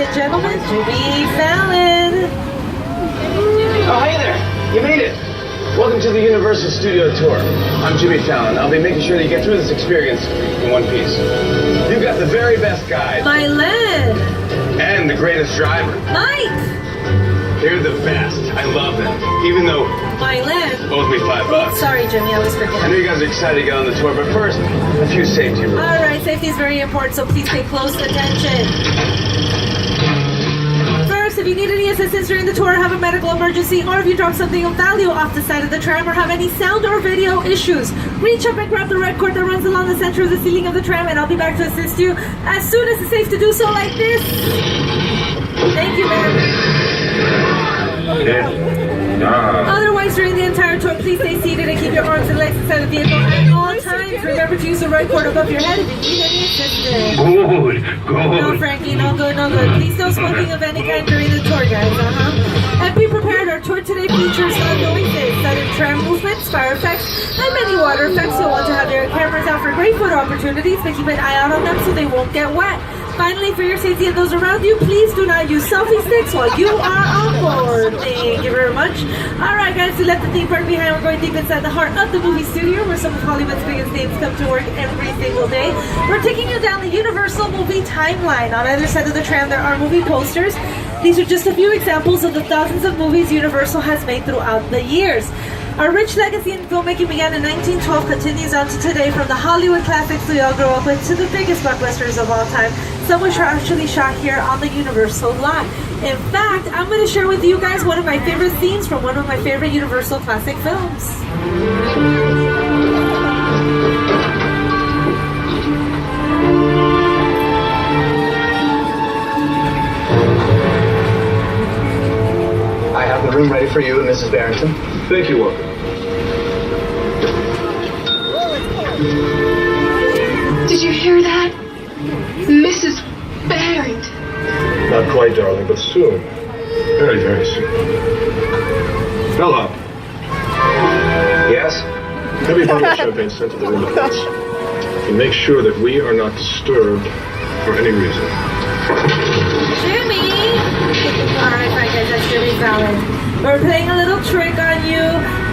and gentlemen, Jimmy Fallon. Oh, hey there. You made it. Welcome to the Universal Studio Tour. I'm Jimmy Fallon. I'll be making sure that you get through this experience in one piece. You've got the very best guide. Mylen. And the greatest driver. Mike. They're the best. I love them. Even though Mylen owes me $5. Sorry, Jimmy, I was forgetting. I know you guys are excited to get on the tour, but first, a few safety rules. All right, safety is very important, so please pay close attention. First, if you need any assistance during the tour, have a medical emergency, or if you drop something of value off the side of the tram or have any sound or video issues, reach up and grab the red cord that runs along the center of the ceiling of the tram, and I'll be back to assist you as soon as it's safe to do so, like this. Thank you, man. Otherwise, during the entire tour, please stay seated and keep your arms and legs inside the vehicle at all times. Remember to use the right cord above your head if you need any assistance. Good. No, Frankie, no good, no good. Please no smoking of any kind during the tour, guys. And be prepared. Our tour today features noises, sudden tram movements, fire effects, and many water effects. You'll want to have your cameras out for great photo opportunities, but keep an eye out on them so they won't get wet. Finally, for your safety and those around you, please do not use selfie sticks while you are on board. Thank you very much. Alright guys, to let the theme park behind, we're going deep inside the heart of the movie studio where some of Hollywood's biggest names come to work every single day. We're taking you down the Universal movie timeline. On either side of the tram there are movie posters. These are just a few examples of the thousands of movies Universal has made throughout the years. Our rich legacy in filmmaking began in 1912, continues on to today, from the Hollywood classics we all grew up with to the biggest blockbusters of all time, some which are actually shot here on the Universal lot. In fact, I'm going to share with you guys one of my favorite scenes from one of my favorite Universal classic films. I have the room ready for you and Mrs. Barrington. Thank you, Walker. Did you hear that? Mrs. Barrington. Not quite, darling, but soon. Very, very soon. Bella. Yes? Have your bottle of champagne sent to the room at once. And make sure that we are not disturbed for any reason. Jimmy! Alright, fine guys, that's Jimmy Fallon. We're playing a little trick on you.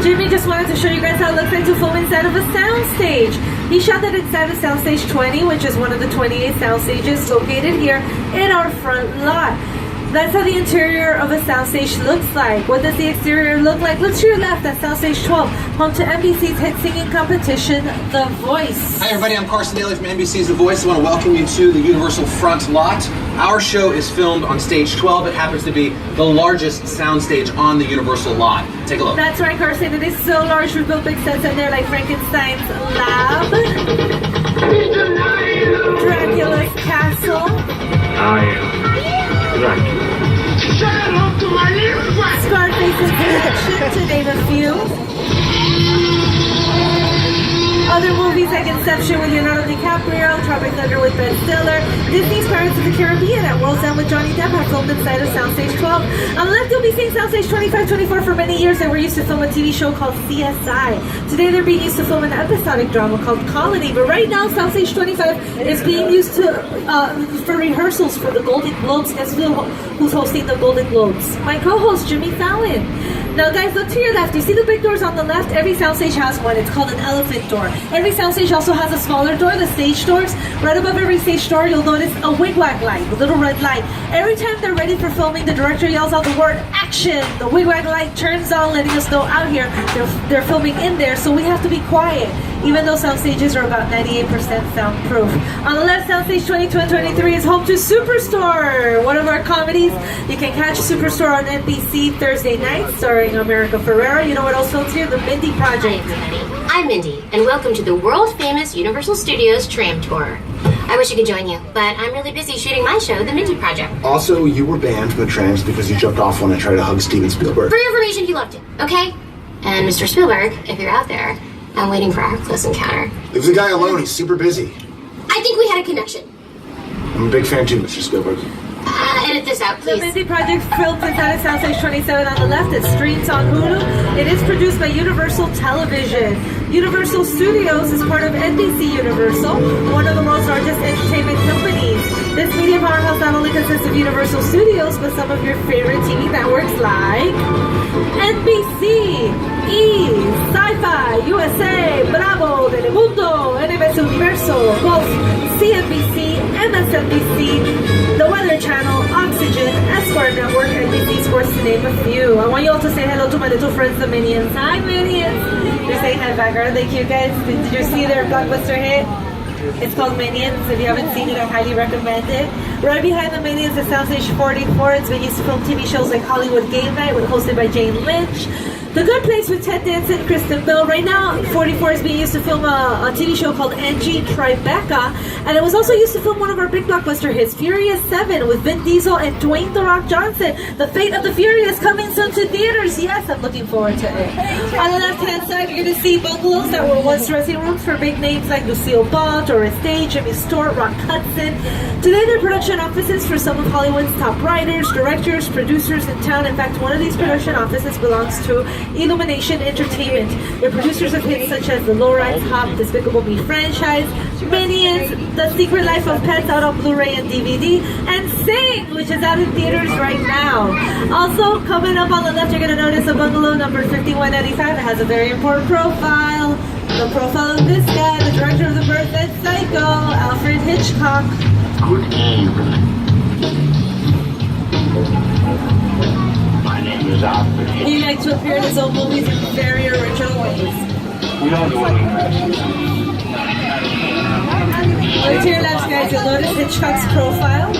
Jimmy just wanted to show you guys how it looks like to film inside of a soundstage. He shot that inside of Soundstage 20, which is one of the 28 sound stages located here in our front lot. That's how the interior of a soundstage looks like. What does the exterior look like? Look to your left, that's Soundstage 12, home to NBC's hit singing competition, The Voice. Hi everybody, I'm Carson Daly from NBC's The Voice. I want to welcome you to the Universal front lot. Our show is filmed on stage 12. It happens to be the largest soundstage on the Universal lot. Take a look. That's right, Carson. It is so large. We built big sets in there like Frankenstein's lab, Dracula's castle, I am Dracula. Scarface's collection, to name a few. Other movies like Inception with Leonardo DiCaprio, Tropic Thunder with Ben Stiller, Disney's Pirates of the Caribbean at World's End with Johnny Depp have filmed inside of Soundstage 12. On the left, you'll be seeing Soundstage 25-24. For many years, they were used to film a TV show called CSI. Today, they're being used to film an episodic drama called Colony. But right now, Soundstage 25 is being used for rehearsals for the Golden Globes. Guess who's hosting the Golden Globes? My co-host, Jimmy Fallon. Now guys, look to your left. You see the big doors on the left? Every soundstage has one. It's called an elephant door. Every soundstage also has a smaller door, the stage doors. Right above every stage door, you'll notice a wigwag light, a little red light. Every time they're ready for filming, the director yells out the word action. The wigwag light turns on, letting us know out here they're filming in there, so we have to be quiet, even though sound stages are about 98% soundproof. On the left, Soundstage 2223 is home to Superstore, one of our comedies. You can catch Superstore on NBC Thursday nights, starring America Ferrera. You know what else films here? The Mindy Project. Hi everybody, I'm Mindy, and welcome to the world-famous Universal Studios Tram Tour. I wish I could join you, but I'm really busy shooting my show, The Mindy Project. Also, you were banned from the trams because you jumped off when I tried to hug Steven Spielberg. For your information, he loved it, okay? And Mr. Spielberg, if you're out there, I'm waiting for our close encounter. Leave the guy alone, he's super busy. I think we had a connection. I'm a big fan too, Mr. Spielberg. Edit this out, please. The Mindy Project filmed inside of Soundstage 27 on the left. It streams on Hulu. It is produced by Universal Television. Universal Studios is part of NBC Universal, one of the world's largest entertainment companies. This media powerhouse house not only consists of Universal Studios, but some of your favorite TV networks like NBC, E, Sci-Fi, USA, Bravo, Telemundo, NBC Universo, both CNBC, MSNBC, The Weather Channel, Oxygen, Esquire Network, NBC Sports, to name a few. I want you all to say hello to my little friends, the Minions. Hi, Minions! They're saying hi back. Aren't they cute, guys? Did you see their blockbuster hit? It's called Minions. If you haven't seen it, I highly recommend it. Right behind the Minions is Soundstage 44. It's been used to film TV shows like Hollywood Game Night, hosted by Jane Lynch. The Good Place with Ted Danson and Kristen Bell. Right now, 44 is being used to film a TV show called Angie Tribeca. And it was also used to film one of our big blockbuster hits, Furious 7, with Vin Diesel and Dwayne "The Rock" Johnson. The Fate of the Furious coming soon to theaters. Yes, I'm looking forward to it. On the left-hand side, you're going to see bungalows that were once dressing rooms for big names like Lucille Ball, Doris Day, Jimmy Stewart, Rock Hudson. Today, they're production offices for some of Hollywood's top writers, directors, producers in town. In fact, one of these production offices belongs to Illumination Entertainment. They're producers of hits such as The Lowrides, Hop, Despicable Me franchise, Minions, The Secret Life of Pets out on Blu-ray and DVD, and Sing, which is out in theaters right now. Also, coming up on the left, you're going to notice a bungalow number 5195. It has a very important profile. The profile of this guy, the director of The Birth and Psycho, Alfred Hitchcock. Good evening. My name is Alfred Hitchcock. He likes to appear in his own movies in very original ways. We all know what Look to your left, guys. You'll notice Hitchcock's profile.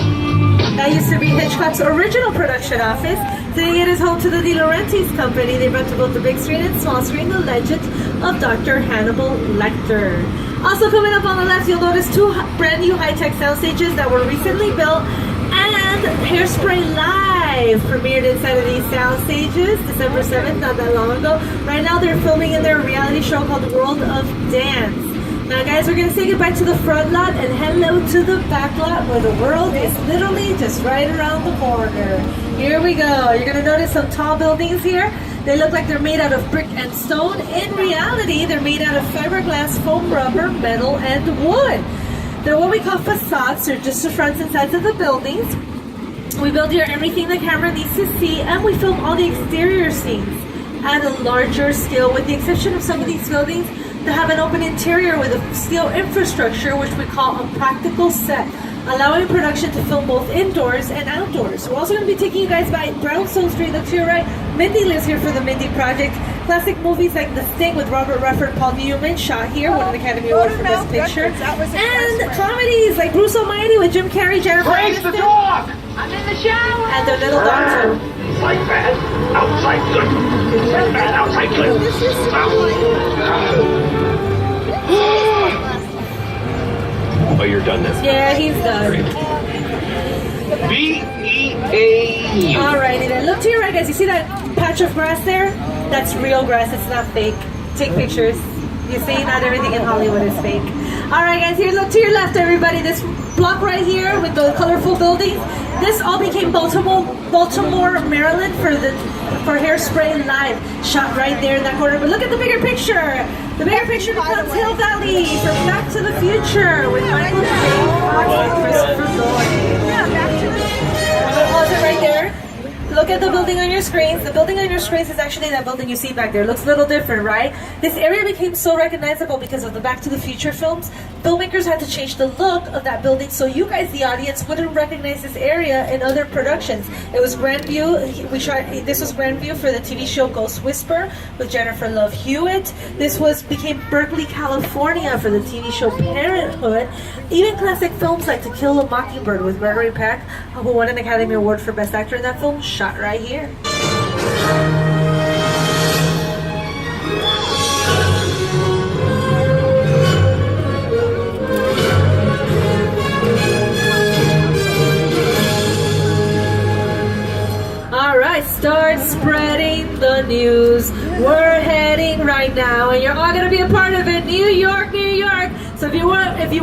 That used to be Hitchcock's original production office. Today it is home to the De Laurentiis Company. They brought to both the big screen and small screen the legend of Dr. Hannibal Lecter. Also coming up on the left, you'll notice two brand new high-tech sound stages that were recently built, and Hairspray Live premiered inside of these sound stages December 7th, not that long ago. Right now they're filming in their reality show called World of Dance. Now guys, we're going to say goodbye to the front lot and hello to the back lot, where the world is literally just right around the corner. Here we go. You're going to notice some tall buildings here. They look like they're made out of brick and stone. In reality, they're made out of fiberglass, foam rubber, metal, and wood. They're what we call facades. They're just the fronts and sides of the buildings. We build here everything the camera needs to see, and we film all the exterior scenes at a larger scale, with the exception of some of these buildings that have an open interior with a steel infrastructure, which we call a practical set, allowing production to film both indoors and outdoors. We're also going to be taking you guys by Brownstone Street. Look to your right. Mindy lives here for the Mindy Project. Classic movies like The Sting with Robert Redford, Paul Newman, shot here, won an Academy Award for Best Picture. And comedies like Bruce Almighty with Jim Carrey, Jennifer Aniston. the dog! I'm in the shower. And their little dog too. Like bad, outside good. Like bad, outside good. Oh, you're done then. Yeah, he's done. B-E-A-U. Alrighty then. Look to your right, guys. You see that patch of grass there? That's real grass. It's not fake. Take pictures. You see, not everything in Hollywood is fake. Alright, guys. Here, look to your left, everybody. This block right here with the colorful buildings. This all became Baltimore, Maryland for Hairspray Live. Shot right there in that corner. But look at the bigger picture. The bigger picture becomes Hill Valley from Back to the Future with Michael J. Fox and Christopher Lloyd. Yeah, Back to the Future. I'm going to pause it right there. Look at the building on your screens. The building on your screens is actually that building you see back there. It looks a little different, right? This area became so recognizable because of the Back to the Future films. Filmmakers had to change the look of that building so you guys, the audience, wouldn't recognize this area in other productions. It was Grandview. This was Grandview for the TV show Ghost Whisper with Jennifer Love Hewitt. This became Berkeley, California for the TV show Parenthood. Even classic films like To Kill a Mockingbird with Gregory Peck, who won an Academy Award for Best Actor in that film, shot right here. Alright, start spreading the news. We're heading right now, and you're all going to be a part of it. New York, New York. So if you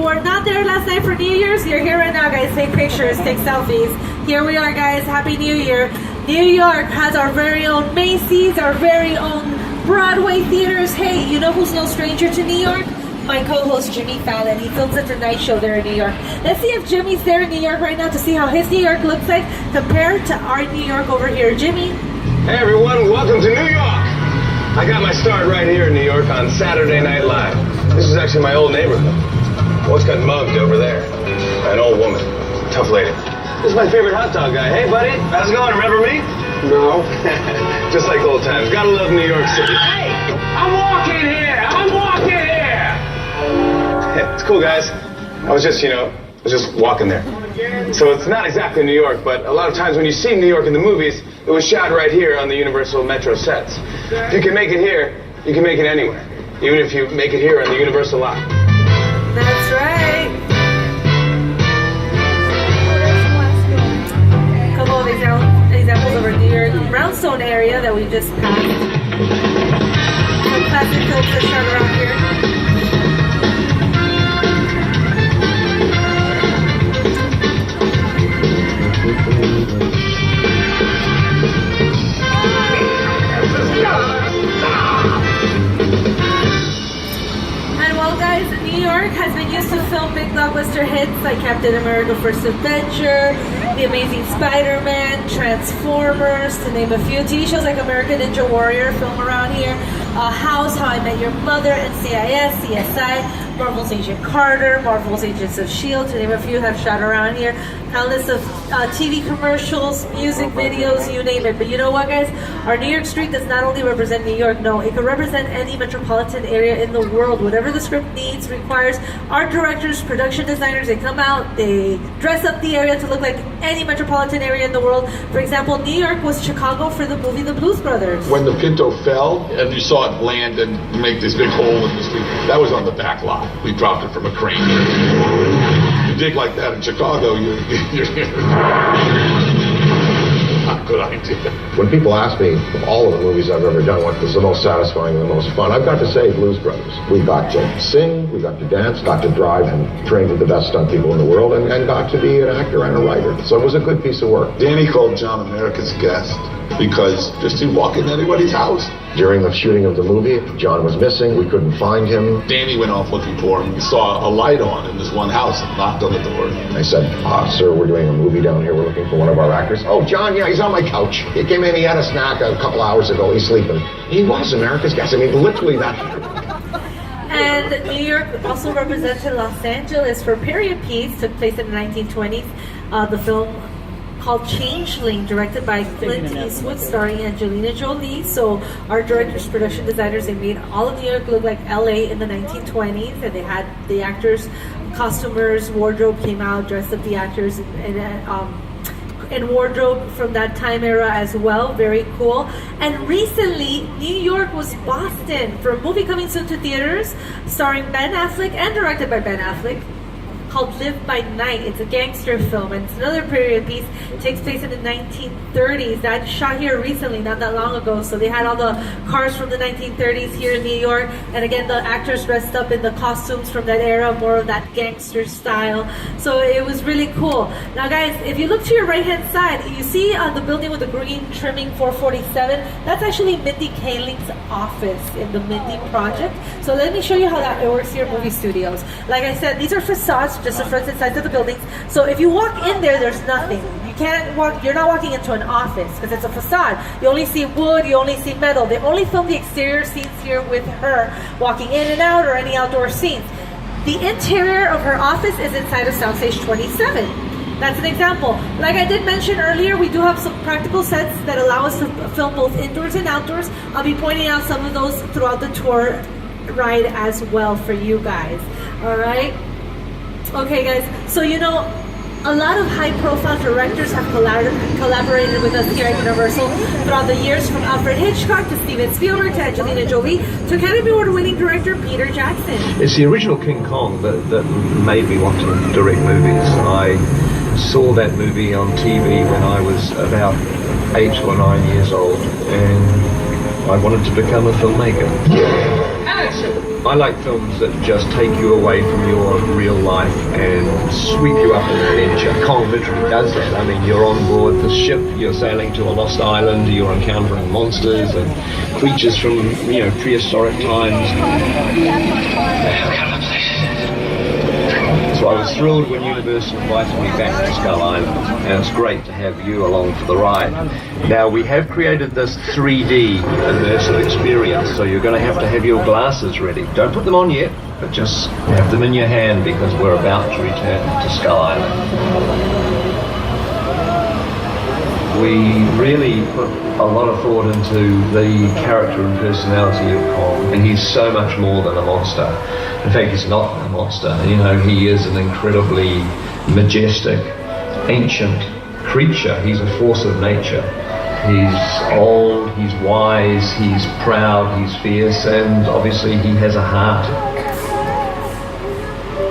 were not there last night for New Year's, you're here right now, guys. Take pictures, take selfies. Here we are, guys. Happy New Year. New York has our very own Macy's, our very own Broadway theaters. Hey, you know who's no stranger to New York? my co-host Jimmy Fallon. He films at the night show there in New York. Let's see if Jimmy's there in New York right now to see how his New York looks like compared to our New York over here. Jimmy? Hey everyone, welcome to New York. I got my start right here in New York on Saturday Night Live. This is actually my old neighborhood. What's got mugged over there? An old woman. Tough lady. This is my favorite hot dog guy. Hey buddy, how's it going? Remember me? No. Just like old times. Gotta love New York City. Hey, I'm walking here. I'm walking here. It's cool, guys. I was just walking there. So it's not exactly New York, but a lot of times when you see New York in the movies, it was shot right here on the Universal Metro sets. If you can make it here, you can make it anywhere. Even if you make it here on the Universal lot. That's right. A couple of examples of our New York brownstone area that we just passed. Some classic films that shot around here. And well, guys, New York has been used to film big blockbuster hits like Captain America: First Adventure, The Amazing Spider-Man, Transformers, to name a few. TV shows like American Ninja Warrior film around here. House, How I Met Your Mother, NCIS, CSI, Marvel's Agent Carter, Marvel's Agents of S.H.I.E.L.D., to name a few, have shot around here. Countless of TV commercials, music videos, you name it. But you know what, guys? Our New York street does not only represent New York, no, it can represent any metropolitan area in the world. Whatever the script needs, requires, art directors, production designers, they come out, they dress up the area to look like any metropolitan area in the world. For example, New York was Chicago for the movie The Blues Brothers. When the Pinto fell and you saw it land and make this big hole in the street, that was on the back lot. We dropped it from a crane. You dig like that in Chicago, you're not a good idea. When people ask me, of all of the movies I've ever done, what was the most satisfying and the most fun, I've got to say Blues Brothers. We got to sing, we got to dance, got to drive, and trained with the best stunt people in the world, and got to be an actor and a writer. So it was a good piece of work. Danny called John America's Guest because just he'd walk in anybody's house. During the shooting of the movie, John was missing. We couldn't find him. Danny went off looking for him. He saw a light on in this one house and knocked on the door. I said, sir, we're doing a movie down here. We're looking for one of our actors. Oh, John, yeah, he's on my couch. He came in, he had a snack a couple hours ago. He's sleeping. He was America's Guest. I mean, literally that. And New York also represented Los Angeles for period piece, took place in the 1920s. The film called Changeling, directed by Clint Eastwood, starring Angelina Jolie. So our directors, production designers, they made all of New York look like LA in the 1920s, and they had the actors, costumers, wardrobe came out, dressed up the actors in wardrobe from that time era as well. Very cool. And recently, New York was Boston for a movie coming soon to theaters, starring Ben Affleck and directed by Ben Affleck, called Live by Night. It's a gangster film, and it's another period piece. It takes place in the 1930s. That shot here recently, not that long ago. So they had all the cars from the 1930s here in New York, and again, the actors dressed up in the costumes from that era, more of that gangster style. So it was really cool. Now, guys, if you look to your right-hand side, you see on the building with the green trimming 447. That's actually Mindy Kaling's office in the Mindy Project. So let me show you how that works here at movie studios. Like I said, these are facades, just the fronts and sides of the buildings. So if you walk in there, there's nothing. You can't walk, you're not walking into an office because it's a facade. You only see wood, you only see metal. They only film the exterior scenes here with her walking in and out or any outdoor scenes. The interior of her office is inside of Soundstage 27. That's an example. Like I did mention earlier, we do have some practical sets that allow us to film both indoors and outdoors. I'll be pointing out some of those throughout the tour ride as well for you guys. All right? Okay, guys, so you know, a lot of high-profile directors have collaborated with us here at Universal throughout the years, from Alfred Hitchcock to Steven Spielberg to Angelina Jolie to Academy Award-winning director Peter Jackson. It's the original King Kong that made me want to direct movies. I saw that movie on TV when I was about 8 or 9 years old, and I wanted to become a filmmaker. Action! I like films that just take you away from your real life and sweep you up in adventure. Kong literally does that. I mean, you're on board the ship, you're sailing to a lost island, you're encountering monsters and creatures from, prehistoric times. So I was thrilled when Universal invited me back to Skull Island, and it's great to have you along for the ride. Now, we have created this 3D immersive experience, so you're going to have your glasses ready. Don't put them on yet, but just have them in your hand because we're about to return to Skull Island. We really put a lot of thought into the character and personality of Kong, and he's so much more than a monster. In fact, he's not a monster. He is an incredibly majestic, ancient creature. He's a force of nature. He's old, he's wise, he's proud, he's fierce, and obviously he has a heart.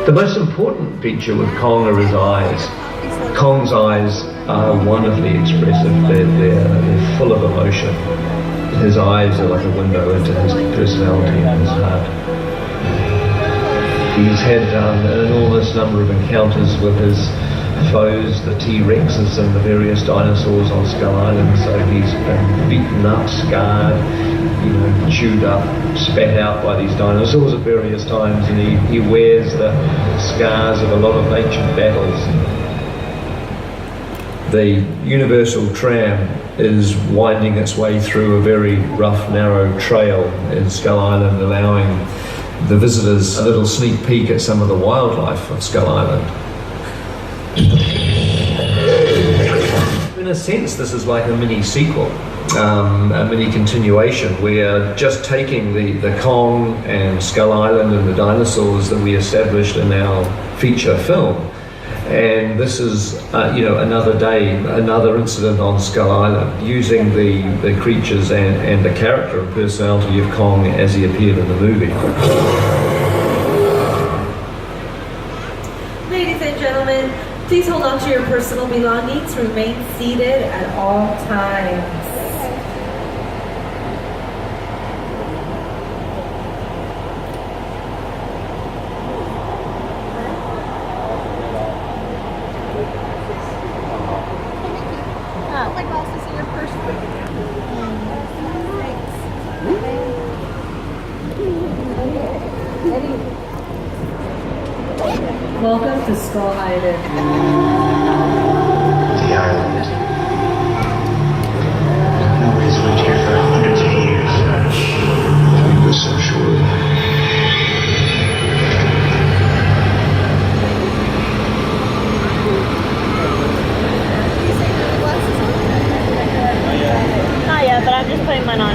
The most important feature with Kong are his eyes. Kong's eyes are wonderfully expressive. They're full of emotion. His eyes are like a window into his personality and his heart. He's had an enormous number of encounters with his foes, the T-Rexes and the various dinosaurs on Skull Island, so he's been beaten up, scarred, chewed up, spat out by these dinosaurs at various times, and he wears the scars of a lot of ancient battles. The Universal Tram is winding its way through a very rough, narrow trail in Skull Island, allowing the visitors a little sneak peek at some of the wildlife of Skull Island. In a sense, this is like a mini sequel, a mini continuation. We are just taking the Kong and Skull Island and the dinosaurs that we established in our feature film. And this is, another day, another incident on Skull Island, using the creatures and the character and personality of Kong as he appeared in the movie. Ladies and gentlemen, please hold on to your personal belongings. Remain seated at all times. Welcome to Skull Island. The island. Nobody's lived here for hundreds of years. We were so sure. Not yet, but I'm just putting mine on.